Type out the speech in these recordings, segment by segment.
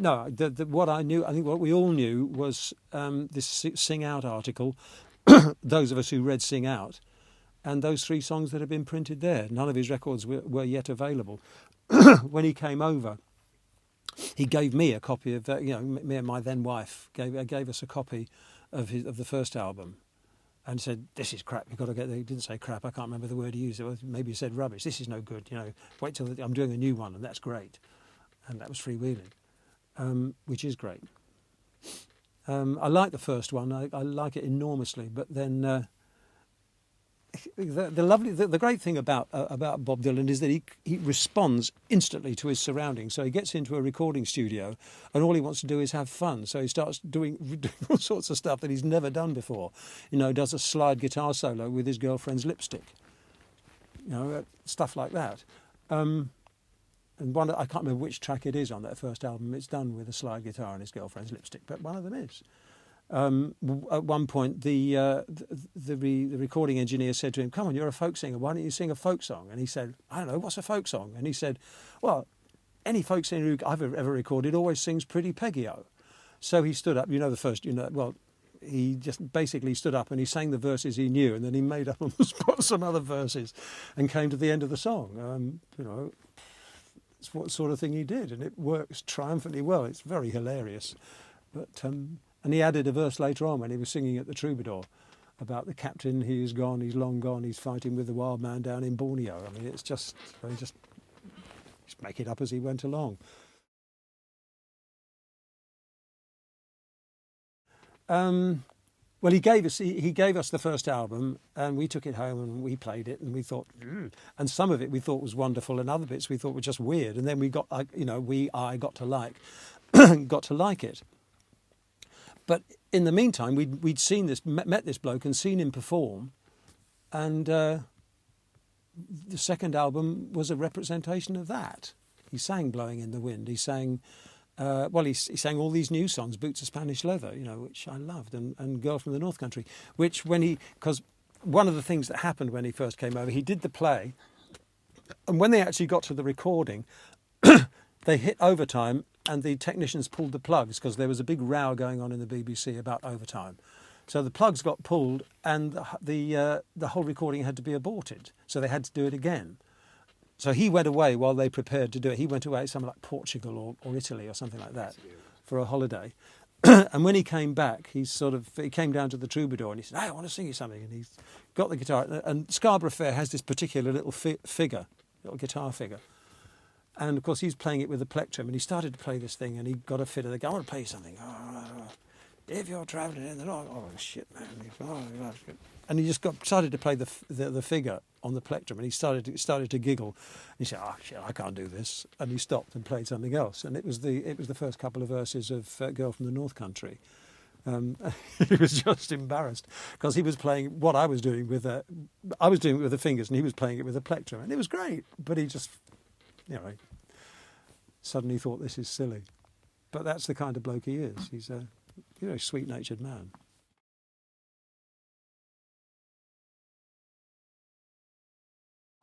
No, what I knew, I think what we all knew was this Sing Out article, those of us who read Sing Out, and those 3 songs that had been printed there. None of his records were yet available. When he came over, he gave me a copy of, me and my then wife gave us a copy of the first album, and said, "This is crap. You've got to get." He didn't say crap. I can't remember the word he used. Maybe he said rubbish. This is no good. Wait till I'm doing a new one, and that's great. And that was Freewheeling, which is great. I like the first one. I like it enormously. But then the great thing about Bob Dylan is that he responds instantly to his surroundings. So he gets into a recording studio, and all he wants to do is have fun. So he starts doing all sorts of stuff that he's never done before. Does a slide guitar solo with his girlfriend's lipstick. Stuff like that. And I can't remember which track it is on that first album. It's done with a slide guitar and his girlfriend's lipstick, but one of them is. At one point, the recording engineer said to him, "Come on, you're a folk singer. Why don't you sing a folk song?" And he said, "I don't know, what's a folk song?" And he said, "Well, any folk singer who I've ever recorded always sings Pretty Peggy-O." So he stood up. He just basically stood up and he sang the verses he knew, and then he made up on the spot some other verses, and came to the end of the song. It's what sort of thing he did, and it works triumphantly well. It's very hilarious, but. And he added a verse later on when he was singing at the Troubadour about the captain. He is gone, he's long gone, he's fighting with the wild man down in Borneo. I mean, it's just make it up as he went along. Well, he gave us the first album, and we took it home and we played it, and we thought, and some of it we thought was wonderful, and other bits we thought were just weird. And then I got to like it. But in the meantime, we'd seen this, met this bloke and seen him perform, and the second album was a representation of that. He sang "Blowing in the Wind." He sang, he sang all these new songs, "Boots of Spanish Leather," which I loved, and "Girl from the North Country," which because one of the things that happened when he first came over, he did the play, and when they actually got to the recording, they hit overtime. And the technicians pulled the plugs because there was a big row going on in the BBC about overtime. So the plugs got pulled, and the whole recording had to be aborted. So they had to do it again. So he went away while they prepared to do it. He went away somewhere like Portugal or Italy or something like that for a holiday. And when he came back, he came down to the Troubadour and he said, "Hey, I want to sing you something." And he got the guitar. And Scarborough Fair has this particular little little guitar figure. And, of course, he's playing it with a plectrum, and he started to play this thing, and he got a fit of the guy. "I want to play you something. If you're travelling in the north..." "Oh, shit, man." And he just started to play the figure on the plectrum, and he started to giggle. And he said, "Oh, shit, I can't do this." And he stopped and played something else. And it was the first couple of verses of "Girl from the North Country." He was just embarrassed because he was playing what I was doing with it with the fingers, and he was playing it with a plectrum, and it was great. But he just... suddenly thought, this is silly. But that's the kind of bloke he is. He's a sweet-natured man.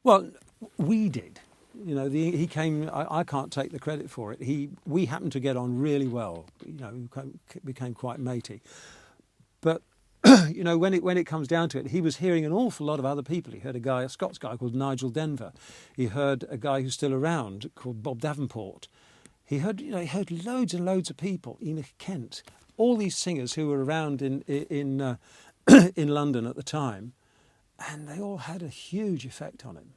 Well, we did. He came. I can't take the credit for it. We happened to get on really well. Became quite matey. But when it comes down to it, he was hearing an awful lot of other people. He heard a Scots guy called Nigel Denver. He heard a guy who's still around called Bob Davenport. He heard loads and loads of people. Enoch Kent, all these singers who were around in London at the time, and they all had a huge effect on him.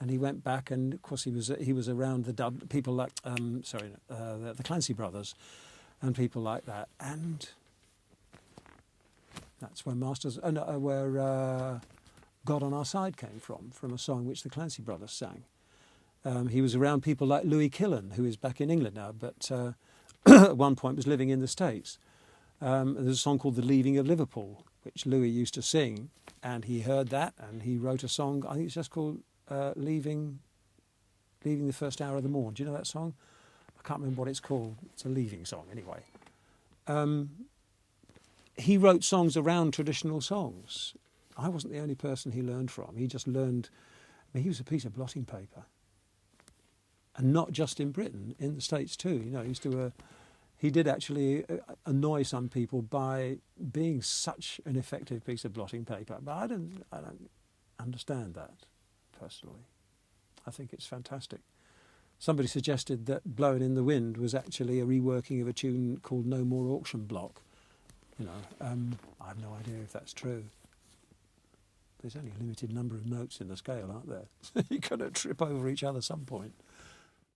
And he went back, and of course he was around the people like the Clancy brothers, and people like that, and. That's where God on Our Side came from a song which the Clancy brothers sang. He was around people like Louis Killen, who is back in England now, but at one point was living in the States. There's a song called "The Leaving of Liverpool," which Louis used to sing, and he heard that, and he wrote a song, I think it's just called Leaving the First Hour of the Morn. Do you know that song? I can't remember what it's called. It's a leaving song, anyway. He wrote songs around traditional songs. I wasn't the only person he learned from. He just learned... he was a piece of blotting paper. and not just in Britain, in the States too. You know, he did actually annoy some people by being such an effective piece of blotting paper. But I don't understand that personally. I think it's fantastic. Somebody suggested that "Blowin' in the Wind" was actually a reworking of a tune called "No More Auction Block." You know, I have no idea if that's true. There's only a limited number of notes in the scale, aren't there? You've got to trip over each other at some point.